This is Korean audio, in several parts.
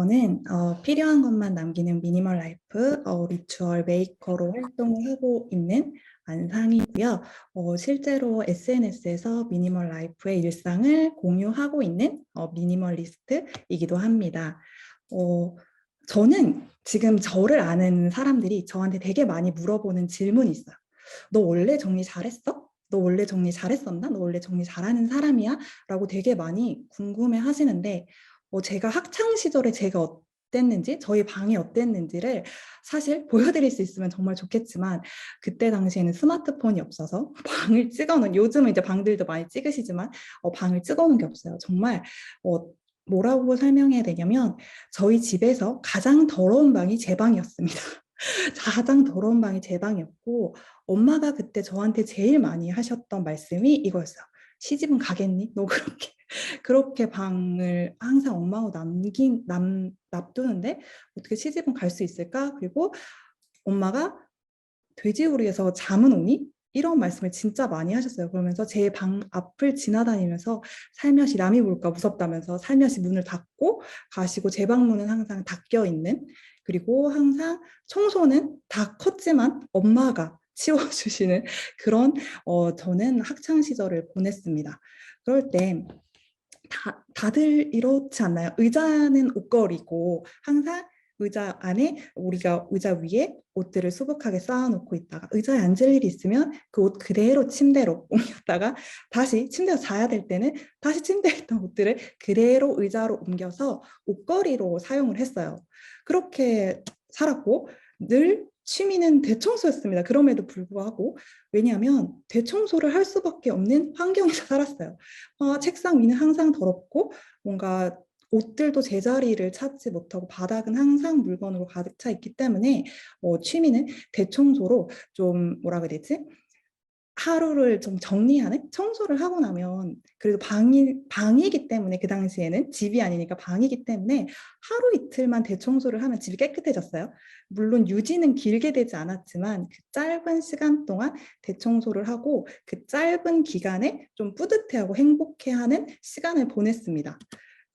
저는 필요한 것만 남기는 미니멀 라이프 리추얼 메이커로 활동을 하고 있는 안상이고요. 실제로 SNS에서 미니멀 라이프의 일상을 공유하고 있는 미니멀리스트이기도 합니다. 어, 저는 지금 저를 아는 사람들이 저한테 되게 많이 물어보는 질문이 있어요. 너 원래 정리 잘했어? 너 원래 정리 잘했었나? 너 원래 정리 잘하는 사람이야? 라고 되게 많이 궁금해 하시는데 제가 학창 시절에 제가 어땠는지, 저희 방이 어땠는지를 사실 보여드릴 수 있으면 정말 좋겠지만 그때 당시에는 스마트폰이 없어서 방을 찍어놓은, 요즘은 이제 방들도 많이 찍으시지만 방을 찍어놓은 게 없어요. 정말 어, 뭐라고 설명해야 되냐면 저희 집에서 가장 더러운 방이 제 방이었습니다. 가장 더러운 방이 제 방이었고 엄마가 그때 저한테 제일 많이 하셨던 말씀이 이거였어요. 시집은 가겠니? 너 그렇게 그렇게 방을 항상 엄마하고 놔두는데 어떻게 시집은 갈 수 있을까? 그리고 엄마가 돼지우리에서 잠은 오니? 이런 말씀을 진짜 많이 하셨어요. 그러면서 제 방 앞을 지나다니면서 살며시 남이 볼까 무섭다면서 살며시 문을 닫고 가시고 제 방문은 항상 닫혀 있는, 그리고 항상 청소는 다 컸지만 엄마가 치워주시는 그런 저는 학창 시절을 보냈습니다. 그럴 때 다들 이렇지 않나요? 의자는 옷걸이고 항상 의자 안에 우리가 의자 위에 옷들을 수북하게 쌓아놓고 있다가 의자에 앉을 일이 있으면 그 옷 그대로 침대로 옮겼다가 다시 침대에서 자야 될 때는 다시 침대에 있던 옷들을 그대로 의자로 옮겨서 옷걸이로 사용을 했어요. 그렇게 살았고 늘 취미는 대청소였습니다. 그럼에도 불구하고 왜냐하면 대청소를 할 수밖에 없는 환경에서 살았어요. 책상 위는 항상 더럽고 뭔가 옷들도 제자리를 찾지 못하고 바닥은 항상 물건으로 가득 차 있기 때문에 취미는 대청소로 좀 뭐라 그래야 되지? 하루를 좀 정리하는, 청소를 하고 나면 그래도 방이기 때문에, 그 당시에는 집이 아니니까 방이기 때문에 하루 이틀만 대청소를 하면 집이 깨끗해졌어요. 물론 유지는 길게 되지 않았지만 그 짧은 시간 동안 대청소를 하고 그 짧은 기간에 좀 뿌듯해하고 행복해하는 시간을 보냈습니다.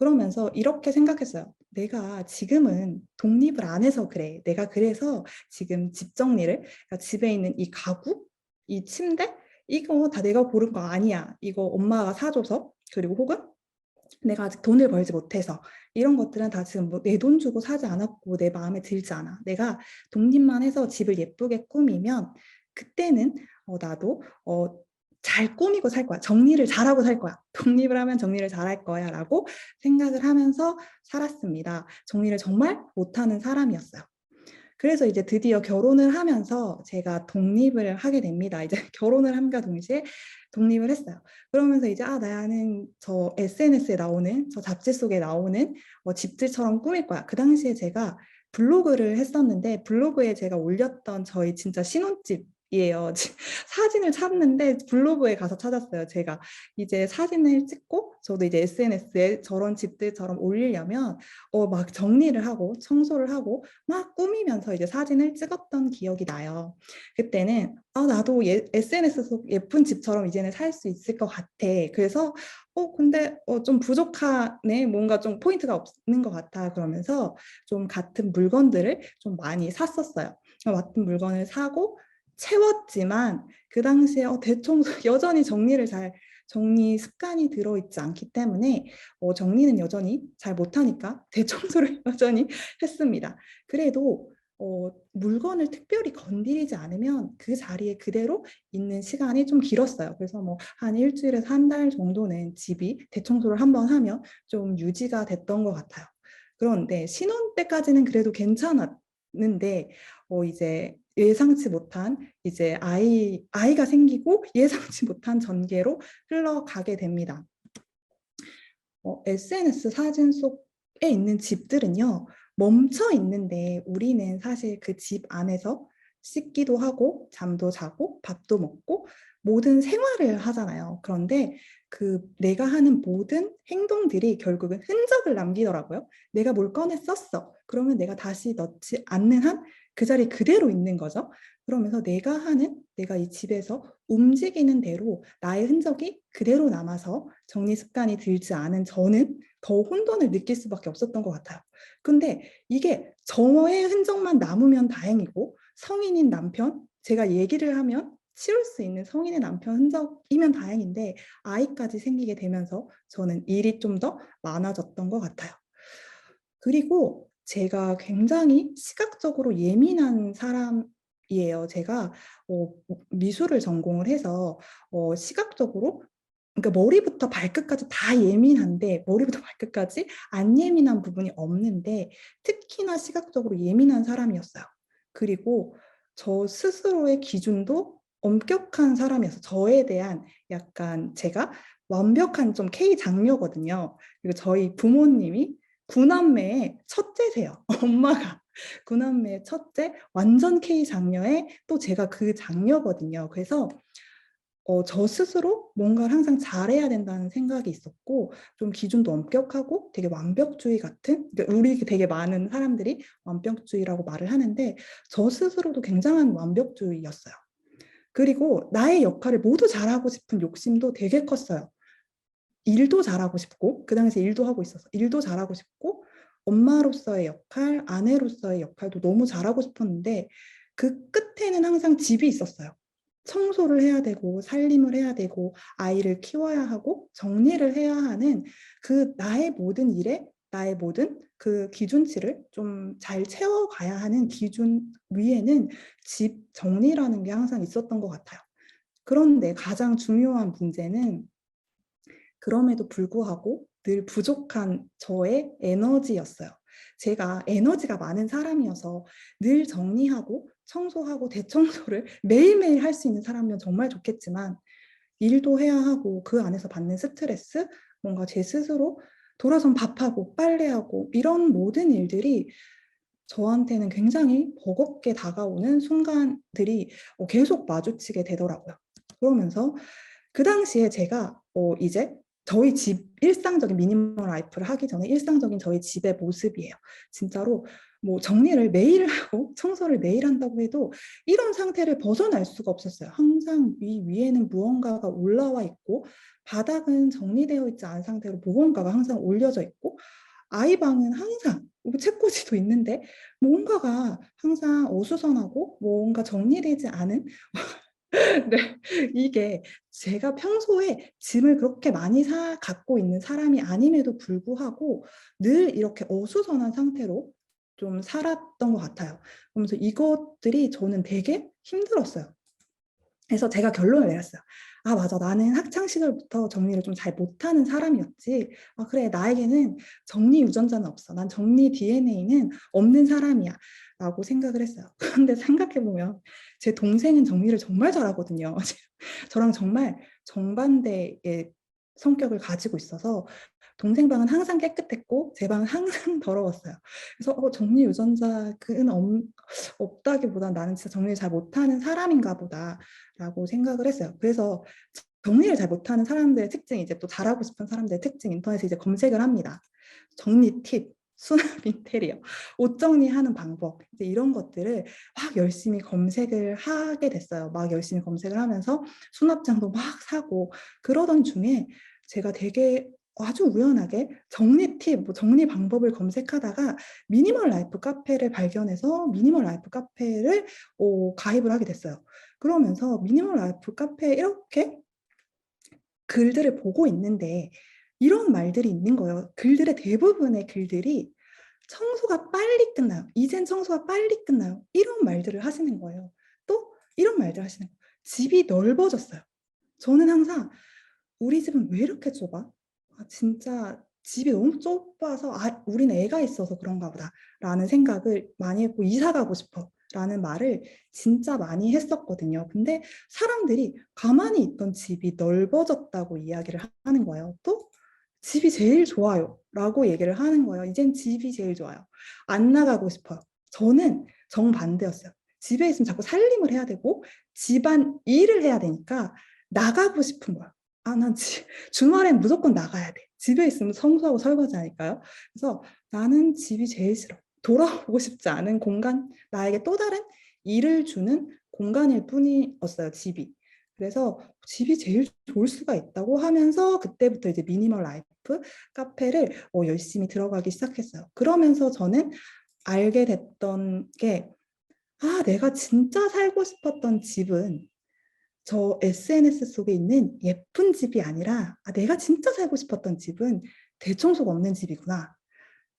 그러면서 이렇게 생각했어요. 내가 지금은 독립을 안 해서 그래. 내가 그래서 지금 집 정리를, 그러니까 집에 있는 이 가구, 이 침대, 이거 다 내가 고른 거 아니야. 이거 엄마가 사줘서, 그리고 혹은 내가 아직 돈을 벌지 못해서, 이런 것들은 다 지금 뭐 내 돈 주고 사지 않았고 내 마음에 들지 않아. 내가 독립만 해서 집을 예쁘게 꾸미면 그때는 나도 잘 꾸미고 살 거야. 정리를 잘하고 살 거야. 독립을 하면 정리를 잘할 거야 라고 생각을 하면서 살았습니다. 정리를 정말 못하는 사람이었어요. 그래서 이제 드디어 결혼을 하면서 제가 독립을 하게 됩니다. 이제 결혼을 함과 동시에 독립을 했어요. 그러면서 이제 나는 저 SNS에 나오는, 저 잡지 속에 나오는 집들처럼 꾸밀 거야. 그 당시에 제가 블로그를 했었는데 블로그에 제가 올렸던 저희 진짜 신혼집이에요. 사진을 찾는데 블로그에 가서 찾았어요. 제가 이제 사진을 찍고 저도 이제 SNS에 저런 집들처럼 올리려면 막 정리를 하고 청소를 하고 막 꾸미면서 이제 사진을 찍었던 기억이 나요. 그때는 나도 SNS 속 예쁜 집처럼 이제는 살 수 있을 것 같아. 그래서 근데 좀 부족하네. 뭔가 좀 포인트가 없는 것 같아. 그러면서 좀 같은 물건들을 좀 많이 샀었어요. 같은 물건을 사고 채웠지만 그 당시에 대청소 여전히 정리 습관이 들어있지 않기 때문에 정리는 여전히 잘 못하니까 대청소를 여전히 했습니다. 그래도 물건을 특별히 건드리지 않으면 그 자리에 그대로 있는 시간이 좀 길었어요. 그래서 뭐 한 일주일에서 한 달 정도는 집이 대청소를 한번 하면 좀 유지가 됐던 것 같아요. 그런데 신혼 때까지는 그래도 괜찮았는데 이제 예상치 못한 이제 아이가 생기고 예상치 못한 전개로 흘러가게 됩니다. SNS 사진 속에 있는 집들은요, 멈춰 있는데 우리는 사실 그 집 안에서 씻기도 하고 잠도 자고 밥도 먹고 모든 생활을 하잖아요. 그런데 그 내가 하는 모든 행동들이 결국은 흔적을 남기더라고요. 내가 뭘 꺼내 썼어. 그러면 내가 다시 넣지 않는 한 그 자리 그대로 있는 거죠. 그러면서 내가 이 집에서 움직이는 대로 나의 흔적이 그대로 남아서 정리 습관이 들지 않은 저는 더 혼돈을 느낄 수밖에 없었던 것 같아요. 근데 이게 저의 흔적만 남으면 다행이고 성인인 남편, 제가 얘기를 하면 치울 수 있는 성인의 남편 흔적이면 다행인데 아이까지 생기게 되면서 저는 일이 좀 더 많아졌던 것 같아요. 그리고 제가 굉장히 시각적으로 예민한 사람이에요. 제가 미술을 전공을 해서 시각적으로 그러니까 머리부터 발끝까지 다 예민한데 머리부터 발끝까지 안 예민한 부분이 없는데 특히나 시각적으로 예민한 사람이었어요. 그리고 저 스스로의 기준도 엄격한 사람이었어요. 저에 대한 약간 제가 완벽한 좀 K 장녀거든요. 그리고 저희 부모님이 구남매의 첫째세요. 엄마가 구남매의 첫째, 완전 K 장녀의 또 제가 그 장녀거든요. 그래서 저 스스로 뭔가를 항상 잘해야 된다는 생각이 있었고 좀 기준도 엄격하고 되게 완벽주의 같은 그러니까 우리 되게 많은 사람들이 완벽주의라고 말을 하는데 저 스스로도 굉장한 완벽주의였어요. 그리고 나의 역할을 모두 잘하고 싶은 욕심도 되게 컸어요. 일도 잘하고 싶고 그 당시에 일도 하고 있어서 일도 잘하고 싶고 엄마로서의 역할, 아내로서의 역할도 너무 잘하고 싶었는데 그 끝에는 항상 집이 있었어요. 청소를 해야 되고 살림을 해야 되고 아이를 키워야 하고 정리를 해야 하는 그 나의 모든 일에 나의 모든 그 기준치를 좀 잘 채워가야 하는 기준 위에는 집 정리라는 게 항상 있었던 것 같아요. 그런데 가장 중요한 문제는 그럼에도 불구하고 늘 부족한 저의 에너지였어요. 제가 에너지가 많은 사람이어서 늘 정리하고 청소하고 대청소를 매일매일 할 수 있는 사람이면 정말 좋겠지만 일도 해야 하고 그 안에서 받는 스트레스, 뭔가 제 스스로 돌아선 밥하고 빨래하고 이런 모든 일들이 저한테는 굉장히 버겁게 다가오는 순간들이 계속 마주치게 되더라고요. 그러면서 그 당시에 제가 이제 저희 집 일상적인 미니멀 라이프를 하기 전에 일상적인 저희 집의 모습이에요. 진짜로 뭐 정리를 매일 하고 청소를 매일 한다고 해도 이런 상태를 벗어날 수가 없었어요. 항상 위에는 무언가가 올라와 있고 바닥은 정리되어 있지 않은 상태로 무언가가 항상 올려져 있고 아이 방은 항상 책꽂이도 있는데 뭔가가 항상 어수선하고 뭔가 정리되지 않은 네, 이게 제가 평소에 짐을 그렇게 많이 갖고 있는 사람이 아님에도 불구하고 늘 이렇게 어수선한 상태로 좀 살았던 것 같아요. 그러면서 이것들이 저는 되게 힘들었어요. 그래서 제가 결론을 내렸어요. 아, 맞아. 나는 학창 시절부터 정리를 좀 잘 못하는 사람이었지. 아, 그래. 나에게는 정리 유전자는 없어. 난 정리 DNA는 없는 사람이야. 라고 생각을 했어요. 그런데 생각해보면 제 동생은 정리를 정말 잘하거든요. 저랑 정말 정반대의 성격을 가지고 있어서 동생 방은 항상 깨끗했고 제 방은 항상 더러웠어요. 그래서 정리 유전자는 없다기보다 나는 진짜 정리를 잘 못하는 사람인가 보다라고 생각을 했어요. 그래서 정리를 잘 못하는 사람들의 특징 이제 또 잘하고 싶은 사람들의 특징 인터넷에 이제 검색을 합니다. 정리 팁, 수납 인테리어, 옷 정리하는 방법 이제 이런 것들을 막 열심히 검색을 하게 됐어요. 막 열심히 검색을 하면서 수납장도 막 사고 그러던 중에 제가 되게 아주 우연하게 정리 팁, 뭐 정리 방법을 검색하다가 미니멀 라이프 카페를 발견해서 미니멀 라이프 카페를 가입을 하게 됐어요. 그러면서 미니멀 라이프 카페에 이렇게 글들을 보고 있는데 이런 말들이 있는 거예요. 글들의 대부분의 글들이 청소가 빨리 끝나요. 이젠 청소가 빨리 끝나요. 이런 말들을 하시는 거예요. 또 이런 말들 하시는 거예요. 집이 넓어졌어요. 저는 항상 우리 집은 왜 이렇게 좁아? 진짜 집이 너무 좁아서 우리는 애가 있어서 그런가 보다 라는 생각을 많이 했고 이사 가고 싶어 라는 말을 진짜 많이 했었거든요. 근데 사람들이 가만히 있던 집이 넓어졌다고 이야기를 하는 거예요. 또 집이 제일 좋아요 라고 얘기를 하는 거예요. 이젠 집이 제일 좋아요. 안 나가고 싶어요. 저는 정반대였어요. 집에 있으면 자꾸 살림을 해야 되고 집안 일을 해야 되니까 나가고 싶은 거예요. 난 주말엔 무조건 나가야 돼. 집에 있으면 청소하고 설거지 하니까요. 그래서 나는 집이 제일 싫어. 돌아오고 싶지 않은 공간, 나에게 또 다른 일을 주는 공간일 뿐이었어요, 집이. 그래서 집이 제일 좋을 수가 있다고 하면서 그때부터 이제 미니멀 라이프 카페를 열심히 들어가기 시작했어요. 그러면서 저는 알게 됐던 게, 내가 진짜 살고 싶었던 집은 저 SNS 속에 있는 예쁜 집이 아니라, 내가 진짜 살고 싶었던 집은 대청소가 없는 집이구나.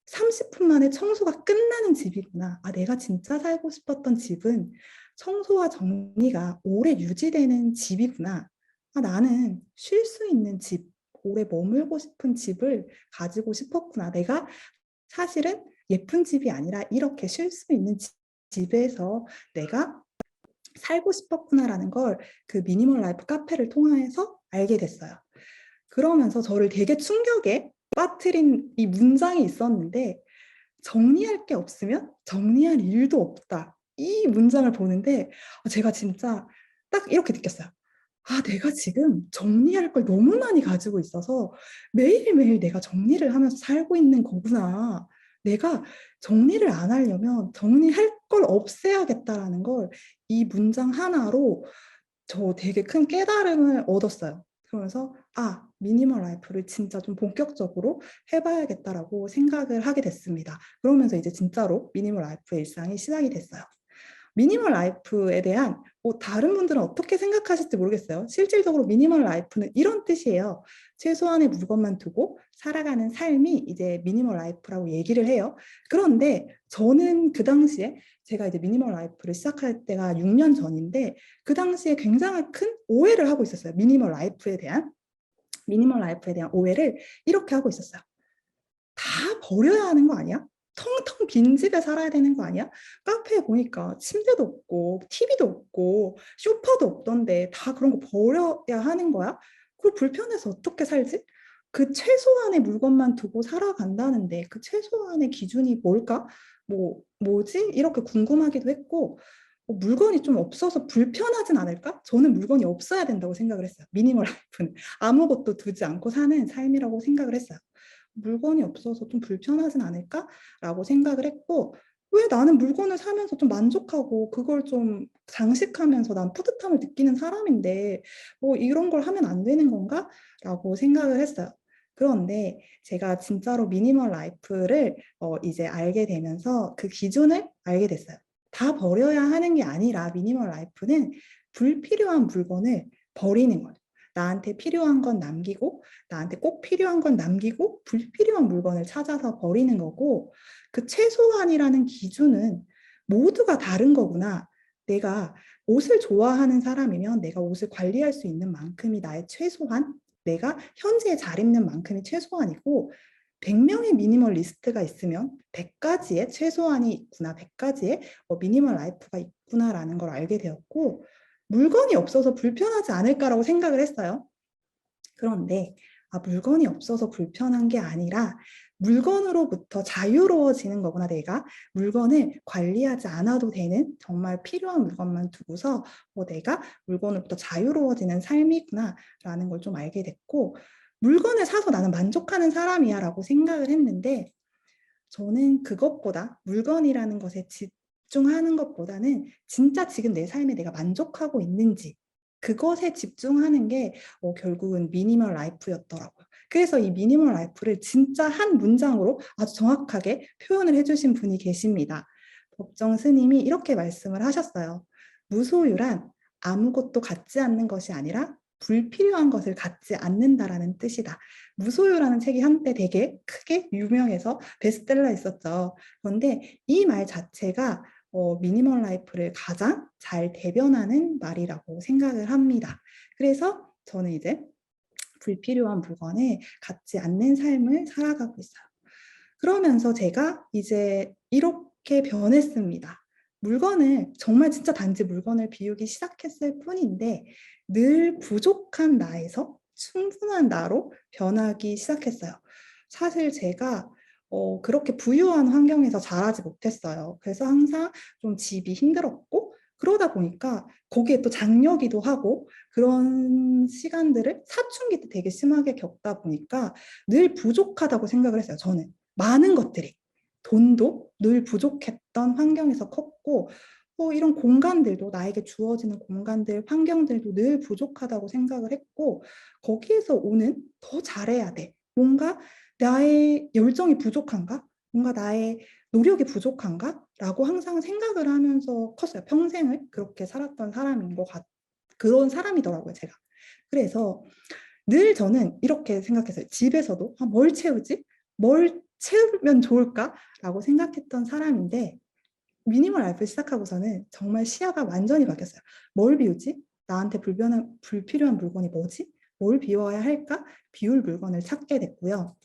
30분 만에 청소가 끝나는 집이구나. 내가 진짜 살고 싶었던 집은 청소와 정리가 오래 유지되는 집이구나. 나는 쉴 수 있는 집, 오래 머물고 싶은 집을 가지고 싶었구나. 내가 사실은 예쁜 집이 아니라 이렇게 쉴 수 있는 집에서 내가 살고 싶었구나라는 걸 그 미니멀 라이프 카페를 통해서 알게 됐어요. 그러면서 저를 되게 충격에 빠뜨린 이 문장이 있었는데, 정리할 게 없으면 정리할 일도 없다. 이 문장을 보는데 제가 진짜 딱 이렇게 느꼈어요. 내가 지금 정리할 걸 너무 많이 가지고 있어서 매일매일 내가 정리를 하면서 살고 있는 거구나. 내가 정리를 안 하려면 정리할 걸 없애야겠다라는 걸 이 문장 하나로 저 되게 큰 깨달음을 얻었어요. 그러면서 미니멀 라이프를 진짜 좀 본격적으로 해봐야겠다라고 생각을 하게 됐습니다. 그러면서 이제 진짜로 미니멀 라이프의 일상이 시작이 됐어요. 미니멀 라이프에 대한 다른 분들은 어떻게 생각하실지 모르겠어요. 실질적으로 미니멀 라이프는 이런 뜻이에요. 최소한의 물건만 두고 살아가는 삶이 이제 미니멀 라이프라고 얘기를 해요. 그런데 저는 그 당시에 제가 이제 미니멀 라이프를 시작할 때가 6년 전인데 그 당시에 굉장히 큰 오해를 하고 있었어요. 미니멀 라이프에 대한 오해를 이렇게 하고 있었어요. 다 버려야 하는 거 아니야? 텅텅 빈 집에 살아야 되는 거 아니야? 카페에 보니까 침대도 없고 TV도 없고 소파도 없던데 다 그런 거 버려야 하는 거야? 그걸 불편해서 어떻게 살지? 그 최소한의 물건만 두고 살아간다는데 그 최소한의 기준이 뭘까? 뭐지? 이렇게 궁금하기도 했고, 물건이 좀 없어서 불편하진 않을까? 저는 물건이 없어야 된다고 생각을 했어요. 미니멀 라이프는 아무것도 두지 않고 사는 삶이라고 생각을 했어요. 물건이 없어서 좀 불편하진 않을까라고 생각을 했고, 왜 나는 물건을 사면서 좀 만족하고 그걸 좀 장식하면서 난 뿌듯함을 느끼는 사람인데 이런 걸 하면 안 되는 건가라고 생각을 했어요. 그런데 제가 진짜로 미니멀 라이프를 이제 알게 되면서 그 기준을 알게 됐어요. 다 버려야 하는 게 아니라 미니멀 라이프는 불필요한 물건을 버리는 거예요. 나한테 필요한 건 남기고, 나한테 꼭 필요한 건 남기고, 불필요한 물건을 찾아서 버리는 거고, 그 최소한이라는 기준은 모두가 다른 거구나. 내가 옷을 좋아하는 사람이면 내가 옷을 관리할 수 있는 만큼이 나의 최소한, 내가 현재 잘 입는 만큼이 최소한이고, 100명의 미니멀리스트가 있으면 100가지의 최소한이 있구나, 100가지의 미니멀 라이프가 있구나라는 걸 알게 되었고, 물건이 없어서 불편하지 않을까라고 생각을 했어요. 그런데 물건이 없어서 불편한 게 아니라 물건으로부터 자유로워지는 거구나. 내가 물건을 관리하지 않아도 되는 정말 필요한 물건만 두고서 내가 물건으로부터 자유로워지는 삶이구나라는 걸 좀 알게 됐고, 물건을 사서 나는 만족하는 사람이야 라고 생각을 했는데, 저는 그것보다 물건이라는 것에 집중하는 것보다는 진짜 지금 내 삶에 내가 만족하고 있는지 그것에 집중하는 게 결국은 미니멀 라이프였더라고요. 그래서 이 미니멀 라이프를 진짜 한 문장으로 아주 정확하게 표현을 해주신 분이 계십니다. 법정 스님이 이렇게 말씀을 하셨어요. 무소유란 아무것도 갖지 않는 것이 아니라 불필요한 것을 갖지 않는다라는 뜻이다. 무소유라는 책이 한때 되게 크게 유명해서 베스트셀러 있었죠. 그런데 이 말 자체가 미니멀 라이프를 가장 잘 대변하는 말이라고 생각을 합니다. 그래서 저는 이제 불필요한 물건을 갖지 않는 삶을 살아가고 있어요. 그러면서 제가 이제 이렇게 변했습니다. 물건을 정말 진짜 단지 물건을 비우기 시작했을 뿐인데 늘 부족한 나에서 충분한 나로 변하기 시작했어요. 사실 제가 그렇게 부유한 환경에서 자라지 못했어요. 그래서 항상 좀 집이 힘들었고, 그러다 보니까 거기에 또 장려기도 하고 그런 시간들을 사춘기 때 되게 심하게 겪다 보니까 늘 부족하다고 생각을 했어요. 저는 많은 것들이 돈도 늘 부족했던 환경에서 컸고 이런 공간들도 나에게 주어지는 공간들, 환경들도 늘 부족하다고 생각을 했고 거기에서 오는 더 잘해야 돼. 뭔가 나의 열정이 부족한가? 뭔가 나의 노력이 부족한가? 라고 항상 생각을 하면서 컸어요. 평생을 그렇게 살았던 사람인 것 그런 사람이더라고요, 제가. 그래서 늘 저는 이렇게 생각했어요. 집에서도 뭘 채우지? 뭘 채우면 좋을까? 라고 생각했던 사람인데 미니멀 라이프를 시작하고서는 정말 시야가 완전히 바뀌었어요. 뭘 비우지? 나한테 불필요한 물건이 뭐지? 뭘 비워야 할까? 비울 물건을 찾게 됐고요.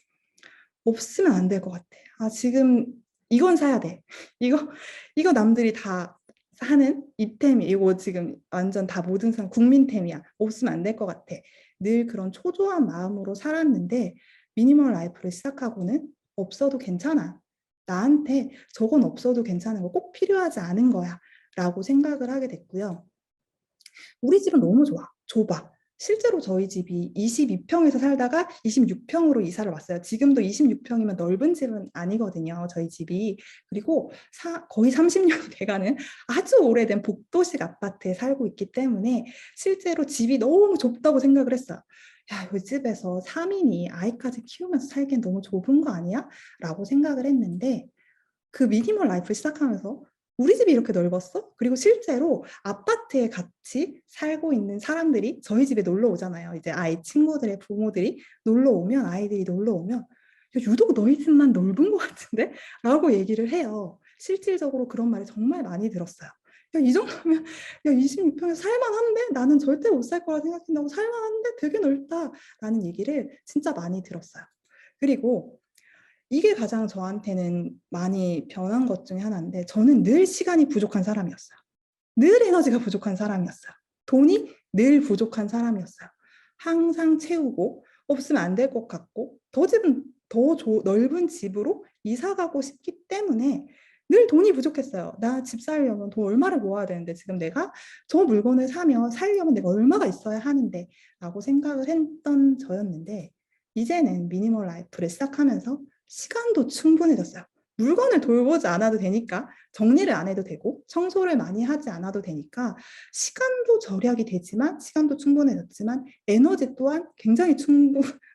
없으면 안 될 것 같아. 지금 이건 사야 돼. 이거, 이거 남들이 다 하는 이템이 이거 지금 완전 다 모든 사람 국민템이야. 없으면 안 될 것 같아. 늘 그런 초조한 마음으로 살았는데 미니멀 라이프를 시작하고는 없어도 괜찮아. 나한테 저건 없어도 괜찮은 거 꼭 필요하지 않은 거야. 라고 생각을 하게 됐고요. 우리 집은 너무 좋아. 좁아. 실제로 저희 집이 22평에서 살다가 26평으로 이사를 왔어요. 지금도 26평이면 넓은 집은 아니거든요. 저희 집이. 그리고 거의 30년이 돼가는 아주 오래된 복도식 아파트에 살고 있기 때문에 실제로 집이 너무 좁다고 생각을 했어요. 야, 이 집에서 3인이 아이까지 키우면서 살기엔 너무 좁은 거 아니야? 라고 생각을 했는데 그 미니멀 라이프를 시작하면서 우리 집이 이렇게 넓었어? 그리고 실제로 아파트에 같이 살고 있는 사람들이 저희 집에 놀러 오잖아요. 이제 아이 친구들의 부모들이 놀러 오면 아이들이 놀러 오면 야, 유독 너희 집만 넓은 것 같은데? 라고 얘기를 해요. 실질적으로 그런 말을 정말 많이 들었어요. 야, 이 정도면 야 26평에서 살만한데? 나는 절대 못 살 거라 생각한다고 살만한데 되게 넓다 라는 얘기를 진짜 많이 들었어요. 그리고 이게 가장 저한테는 많이 변한 것 중에 하나인데 저는 늘 시간이 부족한 사람이었어요. 늘 에너지가 부족한 사람이었어요. 돈이 늘 부족한 사람이었어요. 항상 채우고 없으면 안 될 것 같고 더 넓은 집으로 이사 가고 싶기 때문에 늘 돈이 부족했어요. 나 집 살려면 돈 얼마를 모아야 되는데 지금 내가 저 물건을 살려면 내가 얼마가 있어야 하는데 라고 생각을 했던 저였는데 이제는 미니멀 라이프를 시작하면서 시간도 충분해졌어요. 물건을 돌보지 않아도 되니까 정리를 안 해도 되고 청소를 많이 하지 않아도 되니까 시간도 절약이 되지만 시간도 충분해졌지만 에너지 또한 굉장히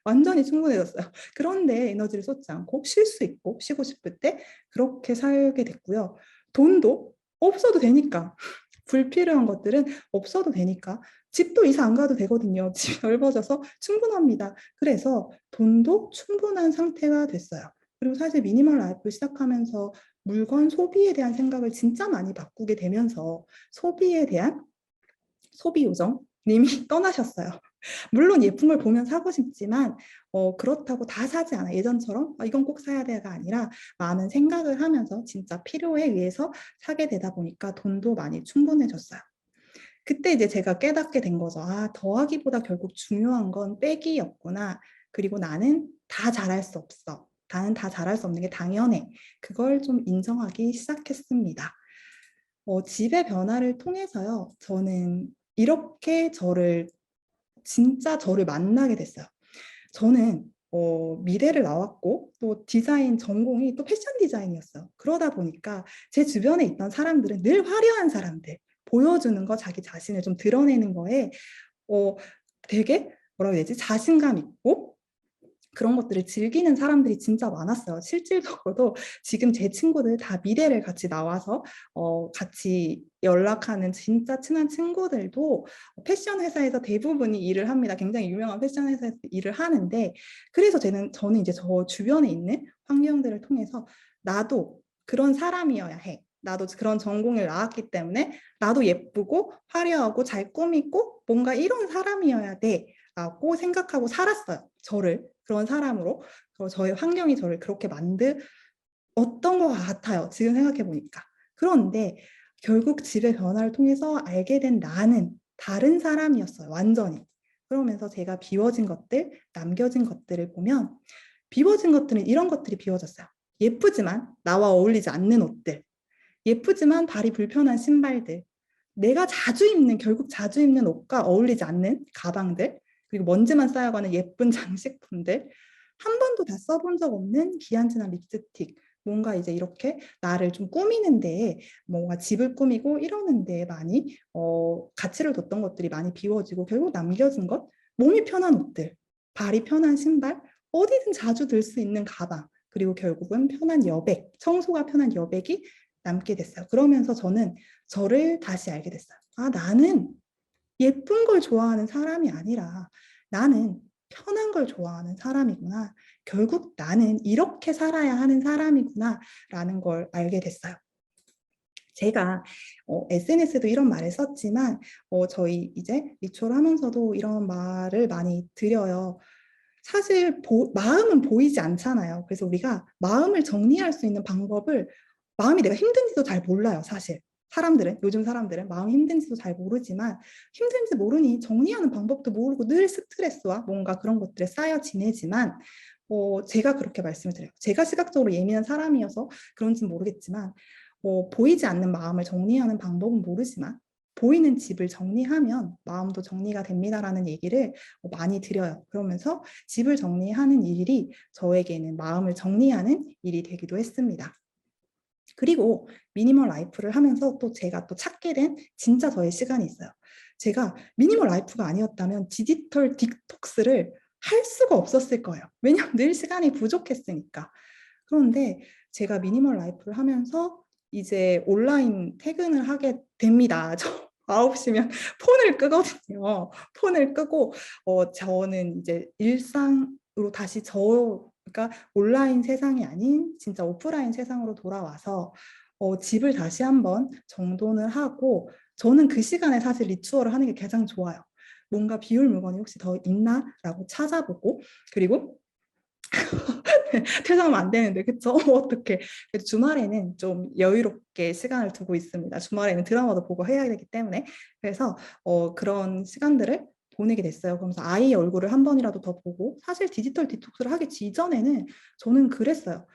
완전히 충분해졌어요. 그런데 에너지를 쏟지 않고 쉴 수 있고 쉬고 싶을 때 그렇게 살게 됐고요. 돈도 없어도 되니까 불필요한 것들은 없어도 되니까 집도 이사 안 가도 되거든요. 집이 넓어져서 충분합니다. 그래서 돈도 충분한 상태가 됐어요. 그리고 사실 미니멀 라이프 시작하면서 물건 소비에 대한 생각을 진짜 많이 바꾸게 되면서 소비에 대한 소비 요정님이 떠나셨어요. 물론 예쁜 걸 보면 사고 싶지만 그렇다고 다 사지 않아. 예전처럼 이건 꼭 사야 돼가 아니라 많은 생각을 하면서 진짜 필요에 의해서 사게 되다 보니까 돈도 많이 충분해졌어요. 그때 이제 제가 깨닫게 된 거죠. 더하기보다 결국 중요한 건 빼기였구나. 그리고 나는 다 잘할 수 없어. 나는 다 잘할 수 없는 게 당연해. 그걸 좀 인정하기 시작했습니다. 집의 변화를 통해서요. 저는 이렇게 진짜 저를 만나게 됐어요. 저는 미대를 나왔고 또 디자인 전공이 또 패션 디자인이었어요. 그러다 보니까 제 주변에 있던 사람들은 늘 화려한 사람들, 보여주는 거, 자기 자신을 좀 드러내는 거에 어, 되게 뭐라고 해야 되지? 자신감 있고 그런 것들을 즐기는 사람들이 진짜 많았어요. 실질적으로도 지금 제 친구들 다 미대를 같이 나와서 같이 연락하는 진짜 친한 친구들도 패션 회사에서 대부분이 일을 합니다. 굉장히 유명한 패션 회사에서 일을 하는데 그래서 저는 이제 저 주변에 있는 환경들을 통해서 나도 그런 사람이어야 해. 나도 그런 전공을 나왔기 때문에 나도 예쁘고 화려하고 잘 꾸미고 뭔가 이런 사람이어야 돼. 라고 생각하고 살았어요. 저를 그런 사람으로 저의 환경이 저를 그렇게 어떤 것 같아요. 지금 생각해 보니까. 그런데 결국 집의 변화를 통해서 알게 된 나는 다른 사람이었어요. 완전히. 그러면서 제가 비워진 것들, 남겨진 것들을 보면 비워진 것들은 이런 것들이 비워졌어요. 예쁘지만 나와 어울리지 않는 옷들. 예쁘지만 발이 불편한 신발들. 내가 결국 자주 입는 옷과 어울리지 않는 가방들, 그리고 먼지만 쌓여가는 예쁜 장식품들, 한 번도 다 써본 적 없는 기한지난 립스틱, 뭔가 이제 이렇게 나를 좀 꾸미는데, 뭔가 집을 꾸미고 이러는데 많이 가치를 뒀던 것들이 많이 비워지고 결국 남겨진 것, 몸이 편한 옷들, 발이 편한 신발, 어디든 자주 들 수 있는 가방, 그리고 결국은 편한 여백, 청소가 편한 여백이 남게 됐어요. 그러면서 저는 저를 다시 알게 됐어요. 아, 나는 예쁜 걸 좋아하는 사람이 아니라 나는 편한 걸 좋아하는 사람이구나. 결국 나는 이렇게 살아야 하는 사람이구나 라는 걸 알게 됐어요. 제가 SNS도 이런 말을 썼지만 저희 이제 리추얼 하면서도 이런 말을 많이 드려요. 사실 마음은 보이지 않잖아요. 그래서 우리가 마음을 정리할 수 있는 방법을, 마음이 내가 힘든지도 잘 몰라요, 사실. 요즘 사람들은 마음이 힘든지도 잘 모르지만, 힘든지 모르니 정리하는 방법도 모르고 늘 스트레스와 뭔가 그런 것들에 쌓여 지내지만, 제가 그렇게 말씀을 드려요. 제가 시각적으로 예민한 사람이어서 그런지는 모르겠지만, 보이지 않는 마음을 정리하는 방법은 모르지만, 보이는 집을 정리하면 마음도 정리가 됩니다라는 얘기를 많이 드려요. 그러면서 집을 정리하는 일이 저에게는 마음을 정리하는 일이 되기도 했습니다. 그리고 미니멀 라이프를 하면서 또 제가 또 찾게 된 진짜 저의 시간이 있어요. 제가 미니멀 라이프가 아니었다면 디지털 디톡스를 할 수가 없었을 거예요. 왜냐하면 늘 시간이 부족했으니까. 그런데 제가 미니멀 라이프를 하면서 이제 온라인 퇴근을 하게 됩니다. 저 9시면 폰을 끄거든요. 폰을 끄고 저는 이제 일상으로 다시 그러니까 온라인 세상이 아닌 진짜 오프라인 세상으로 돌아와서 집을 다시 한번 정돈을 하고, 저는 그 시간에 사실 리추얼을 하는 게 가장 좋아요. 뭔가 비울 물건이 혹시 더 있나라고 찾아보고, 그리고 퇴장하면 안 되는데, 그쵸? 어떻게 주말에는 좀 여유롭게 시간을 두고 있습니다. 주말에는 드라마도 보고 해야 되기 때문에. 그래서 그런 시간들을 보내게 됐어요. 그러면서 아이의 얼굴을 한 번이라도 더 보고, 사실 디지털 디톡스를 하기 이전에는 저는 그랬어요.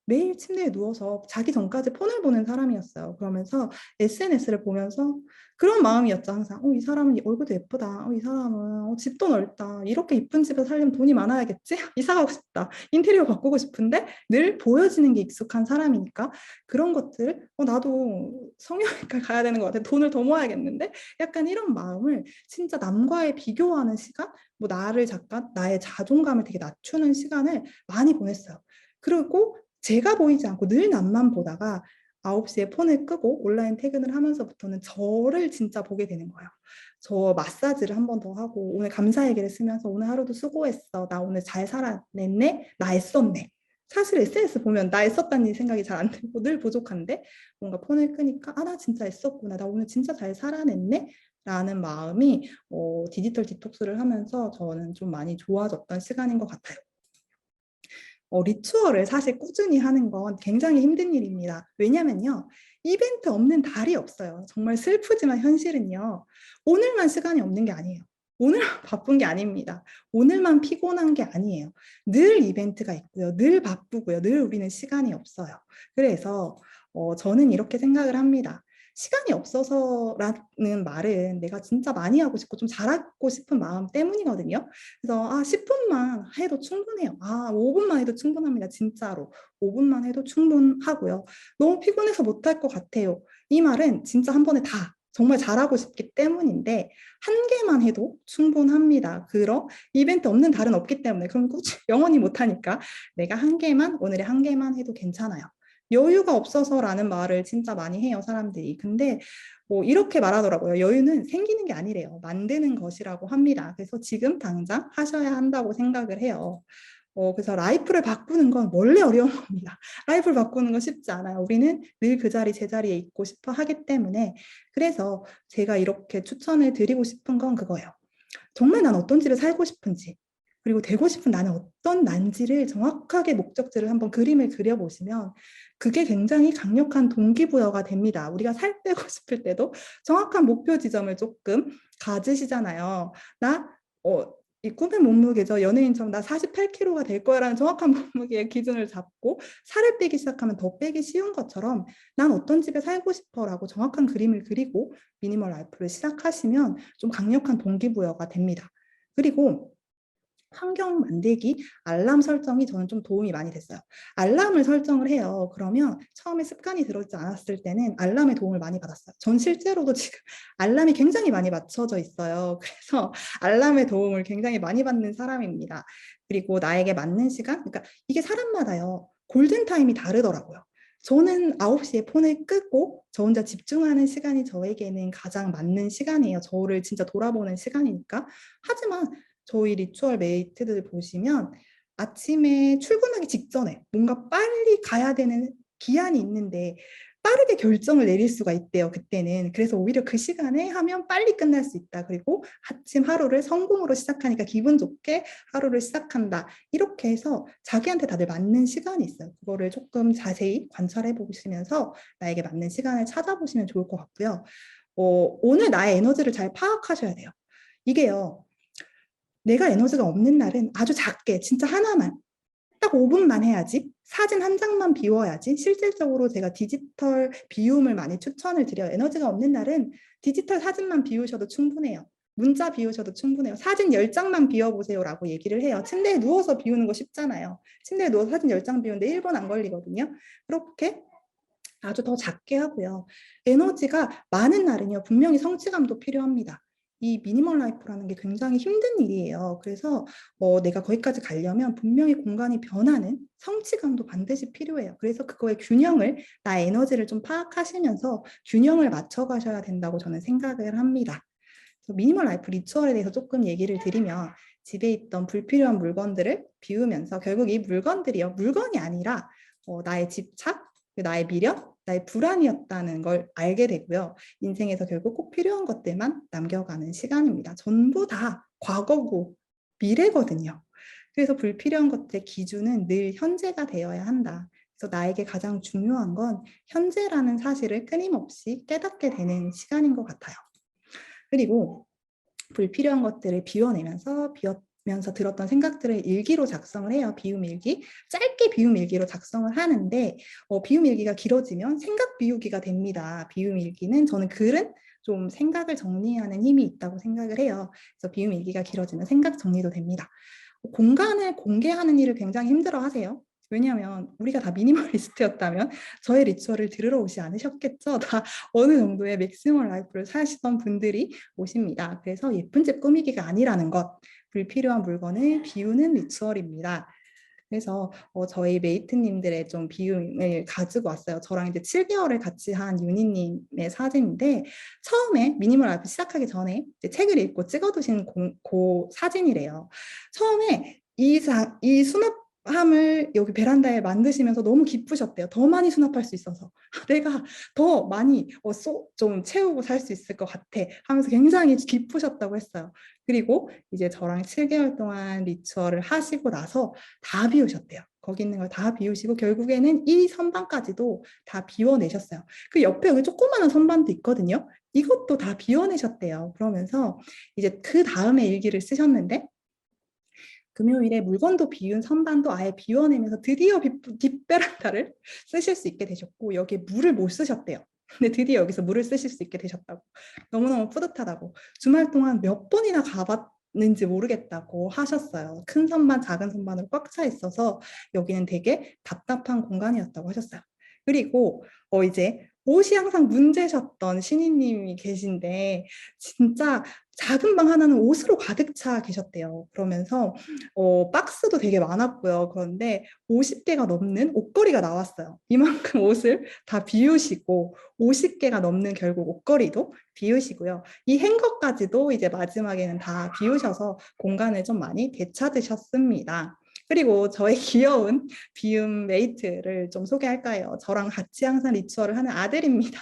매일 침대에 누워서 자기 전까지 폰을 보는 사람이었어요. 그러면서 SNS를 보면서 그런 마음이었죠. 항상 이 사람은 얼굴도 예쁘다. 이 사람은 집도 넓다. 이렇게 이쁜 집에 살려면 돈이 많아야겠지? 이사 가고 싶다. 인테리어 바꾸고 싶은데 늘 보여지는 게 익숙한 사람이니까 그런 것들 나도 성형외과 가야 되는 것 같아. 돈을 더 모아야겠는데? 약간 이런 마음을 진짜 남과의 비교하는 시간? 뭐 나를 잠깐 나의 자존감을 되게 낮추는 시간을 많이 보냈어요. 그리고 제가 보이지 않고 늘 남만 보다가 9시에 폰을 끄고 온라인 퇴근을 하면서부터는 저를 진짜 보게 되는 거예요. 저 마사지를 한 번 더 하고, 오늘 감사 얘기를 쓰면서 오늘 하루도 수고했어. 나 오늘 잘 살아냈네. 나 애썼네. 사실 SNS 보면 나 애썼다는 생각이 잘 안 들고 늘 부족한데, 뭔가 폰을 끄니까 나 진짜 애썼구나. 나 오늘 진짜 잘 살아냈네. 라는 마음이 디지털 디톡스를 하면서 저는 좀 많이 좋아졌던 시간인 것 같아요. 리추얼을 사실 꾸준히 하는 건 굉장히 힘든 일입니다. 왜냐면요, 이벤트 없는 달이 없어요. 정말 슬프지만 현실은요, 오늘만 시간이 없는 게 아니에요. 오늘만 바쁜 게 아닙니다. 오늘만 피곤한 게 아니에요. 늘 이벤트가 있고요. 늘 바쁘고요. 늘 우리는 시간이 없어요. 그래서 저는 이렇게 생각을 합니다. 시간이 없어서라는 말은 내가 진짜 많이 하고 싶고 좀 잘하고 싶은 마음 때문이거든요. 그래서 10분만 해도 충분해요. 5분만 해도 충분합니다. 진짜로. 5분만 해도 충분하고요. 너무 피곤해서 못할 것 같아요. 이 말은 진짜 한 번에 다 정말 잘하고 싶기 때문인데 한 개만 해도 충분합니다. 이벤트 없는 달은 없기 때문에, 그럼 영원히 못하니까 내가 오늘의 한 개만 해도 괜찮아요. 여유가 없어서라는 말을 진짜 많이 해요, 사람들이. 근데 이렇게 말하더라고요. 여유는 생기는 게 아니래요. 만드는 것이라고 합니다. 그래서 지금 당장 하셔야 한다고 생각을 해요. 그래서 라이프를 바꾸는 건 원래 어려운 겁니다. 라이프를 바꾸는 건 쉽지 않아요. 우리는 늘 그 자리 제자리에 있고 싶어 하기 때문에. 그래서 제가 이렇게 추천을 드리고 싶은 건 그거예요. 정말 난 어떤 집에 살고 싶은지, 그리고 되고 싶은 나는 어떤 난지를 정확하게 목적지를 한번 그림을 그려보시면 그게 굉장히 강력한 동기부여가 됩니다. 우리가 살 빼고 싶을 때도 정확한 목표 지점을 조금 가지시잖아요. 이 꿈의 몸무게죠. 연예인처럼 나 48kg가 될 거야라는 정확한 몸무게의 기준을 잡고 살을 빼기 시작하면 더 빼기 쉬운 것처럼 난 어떤 집에 살고 싶어라고 정확한 그림을 그리고 미니멀 라이프를 시작하시면 좀 강력한 동기부여가 됩니다. 그리고 환경 만들기, 알람 설정이 저는 좀 도움이 많이 됐어요. 알람을 설정을 해요. 그러면 처음에 습관이 들어있지 않았을 때는 알람의 도움을 많이 받았어요. 전 실제로도 지금 알람이 굉장히 많이 맞춰져 있어요. 그래서 알람의 도움을 굉장히 많이 받는 사람입니다. 그리고 나에게 맞는 시간, 그러니까 이게 사람마다요. 골든타임이 다르더라고요. 저는 9시에 폰을 끄고 저 혼자 집중하는 시간이 저에게는 가장 맞는 시간이에요. 저를 진짜 돌아보는 시간이니까. 하지만 저희 리추얼 메이트들 보시면 아침에 출근하기 직전에 뭔가 빨리 가야 되는 기한이 있는데 빠르게 결정을 내릴 수가 있대요, 그때는. 그래서 오히려 그 시간에 하면 빨리 끝날 수 있다. 그리고 아침 하루를 성공으로 시작하니까 기분 좋게 하루를 시작한다. 이렇게 해서 자기한테 다들 맞는 시간이 있어요. 그거를 조금 자세히 관찰해 보시면서 나에게 맞는 시간을 찾아보시면 좋을 것 같고요. 오늘 나의 에너지를 잘 파악하셔야 돼요. 이게요. 내가 에너지가 없는 날은 아주 작게 진짜 하나만 딱 5분만 해야지. 사진 한 장만 비워야지. 실질적으로 제가 디지털 비움을 많이 추천을 드려요. 에너지가 없는 날은 디지털 사진만 비우셔도 충분해요. 문자 비우셔도 충분해요. 사진 10장만 비워보세요라고 얘기를 해요. 침대에 누워서 비우는 거 쉽잖아요. 침대에 누워서 사진 10장 비우는데 1분 안 걸리거든요. 그렇게 아주 더 작게 하고요. 에너지가 많은 날은요. 분명히 성취감도 필요합니다. 이 미니멀 라이프라는 게 굉장히 힘든 일이에요. 그래서 내가 거기까지 가려면 분명히 공간이 변하는 성취감도 반드시 필요해요. 그래서 그거의 균형을, 나의 에너지를 좀 파악하시면서 균형을 맞춰 가셔야 된다고 저는 생각을 합니다. 그래서 미니멀 라이프 리추얼에 대해서 조금 얘기를 드리면 집에 있던 불필요한 물건들을 비우면서 결국 이 물건들이요. 물건이 아니라 나의 집착, 나의 미련, 나의 불안이었다는 걸 알게 되고요. 인생에서 결국 꼭 필요한 것들만 남겨가는 시간입니다. 전부 다 과거고 미래거든요. 그래서 불필요한 것들의 기준은 늘 현재가 되어야 한다. 그래서 나에게 가장 중요한 건 현재라는 사실을 끊임없이 깨닫게 되는 시간인 것 같아요. 그리고 불필요한 것들을 비워내면서 들었던 생각들을 일기로 작성을 해요. 비움 일기. 짧게 비움 일기로 작성을 하는데 비움 일기가 길어지면 생각 비우기가 됩니다. 비움 일기는 저는 글은 좀 생각을 정리하는 힘이 있다고 생각을 해요. 그래서 비움 일기가 길어지면 생각 정리도 됩니다. 공간을 공개하는 일을 굉장히 힘들어 하세요. 왜냐하면 우리가 다 미니멀리스트였다면 저의 리추얼을 들으러 오지 않으셨겠죠? 다 어느 정도의 맥시멀 라이프를 사시던 분들이 오십니다. 그래서 예쁜 집 꾸미기가 아니라는 것, 불필요한 물건을 비우는 리추얼입니다. 그래서 저희 메이트님들의 좀 비움을 가지고 왔어요. 저랑 이제 7개월을 같이 한 유니님의 사진인데 처음에 미니멀 라이프 시작하기 전에 이제 책을 읽고 찍어두신 그 사진이래요. 처음에 이 수납함을 여기 베란다에 만드시면서 너무 기쁘셨대요. 더 많이 수납할 수 있어서 내가 더 많이 좀 채우고 살 수 있을 것 같아 하면서 굉장히 기쁘셨다고 했어요. 그리고 이제 저랑 7개월 동안 리추얼을 하시고 나서 다 비우셨대요. 거기 있는 걸 다 비우시고 결국에는 이 선반까지도 다 비워내셨어요. 그 옆에 여기 조그마한 선반도 있거든요. 이것도 다 비워내셨대요. 그러면서 이제 그 다음에 일기를 쓰셨는데 금요일에 물건도 비운 선반도 아예 비워내면서 드디어 뒷베란다를 쓰실 수 있게 되셨고 여기에 물을 못 쓰셨대요. 근데 드디어 여기서 물을 쓰실 수 있게 되셨다고. 너무너무 뿌듯하다고. 주말 동안 몇 번이나 가봤는지 모르겠다고 하셨어요. 큰 선반, 작은 선반으로 꽉 차 있어서 여기는 되게 답답한 공간이었다고 하셨어요. 그리고 이제 옷이 항상 문제셨던 신이님이 계신데 진짜 작은 방 하나는 옷으로 가득 차 계셨대요. 그러면서 박스도 되게 많았고요. 그런데 50개가 넘는 옷걸이가 나왔어요. 이만큼 옷을 다 비우시고 50개가 넘는 결국 옷걸이도 비우시고요. 이 행거까지도 이제 마지막에는 다 비우셔서 공간을 좀 많이 되찾으셨습니다. 그리고 저의 귀여운 비움 메이트를 좀 소개할까요? 저랑 같이 항상 리추얼을 하는 아들입니다.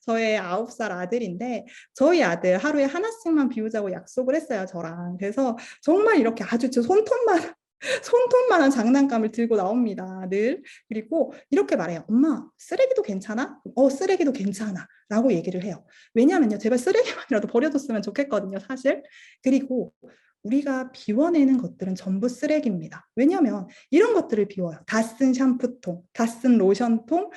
저의 9살 아들인데 저희 아들 하루에 하나씩만 비우자고 약속을 했어요, 저랑. 그래서 정말 이렇게 아주 손톱만한 장난감을 들고 나옵니다, 늘. 그리고 이렇게 말해요. 엄마, 쓰레기도 괜찮아? 쓰레기도 괜찮아. 라고 얘기를 해요. 왜냐면요, 제발 쓰레기만이라도 버려줬으면 좋겠거든요, 사실. 그리고 우리가 비워내는 것들은 전부 쓰레기입니다. 왜냐하면 이런 것들을 비워요. 다 쓴 샴푸통, 다 쓴 로션통,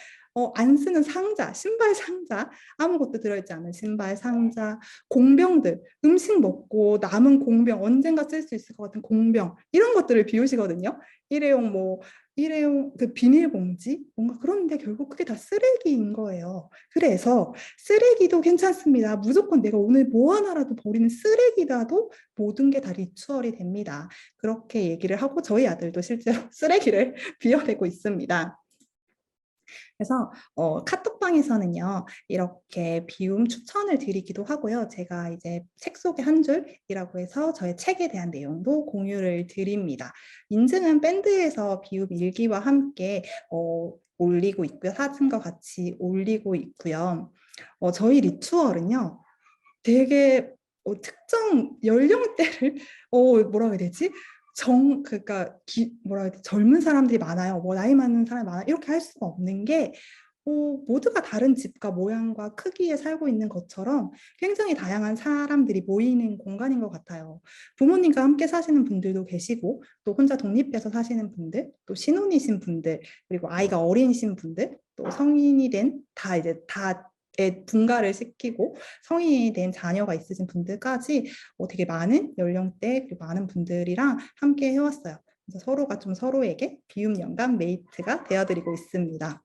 안 쓰는 상자, 신발 상자, 아무것도 들어있지 않은 신발 상자, 공병들, 음식 먹고 남은 공병, 언젠가 쓸 수 있을 것 같은 공병, 이런 것들을 비우시거든요. 일회용 일회용 그 비닐봉지 뭔가 그런데 결국 그게 다 쓰레기인 거예요. 그래서 쓰레기도 괜찮습니다. 무조건 내가 오늘 뭐 하나라도 버리는 쓰레기라도 모든 게 다 리추얼이 됩니다. 그렇게 얘기를 하고 저희 아들도 실제로 쓰레기를 비워내고 있습니다. 그래서 카톡방에서는요 이렇게 비움 추천을 드리기도 하고요. 제가 이제 책 속의 한 줄이라고 해서 저의 책에 대한 내용도 공유를 드립니다. 인증은 밴드에서 비움 일기와 함께 올리고 있고요. 사진과 같이 올리고 있고요. 저희 리추얼은요 되게 특정 연령대를 뭐라고 해야 되지? 그러니까 뭐라 해야 되지? 젊은 사람들이 많아요. 뭐 나이 많은 사람이 많아. 이렇게 할 수가 없는 게 모두가 다른 집과 모양과 크기에 살고 있는 것처럼 굉장히 다양한 사람들이 모이는 공간인 것 같아요. 부모님과 함께 사시는 분들도 계시고 또 혼자 독립해서 사시는 분들, 또 신혼이신 분들, 그리고 아이가 어린이신 분들, 또 성인이 된 다 이제 다 분가를 시키고 성인이 된 자녀가 있으신 분들까지 되게 많은 연령대 그리고 많은 분들이랑 함께 해왔어요. 그래서 서로가 좀 서로에게 비움 연관 메이트가 되어드리고 있습니다.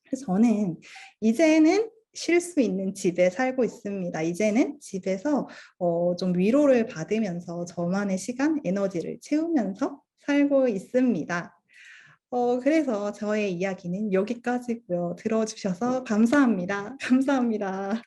그래서 저는 이제는 쉴 수 있는 집에 살고 있습니다. 이제는 집에서 좀 위로를 받으면서 저만의 시간, 에너지를 채우면서 살고 있습니다. 그래서 저의 이야기는 여기까지고요. 들어주셔서 감사합니다. 감사합니다.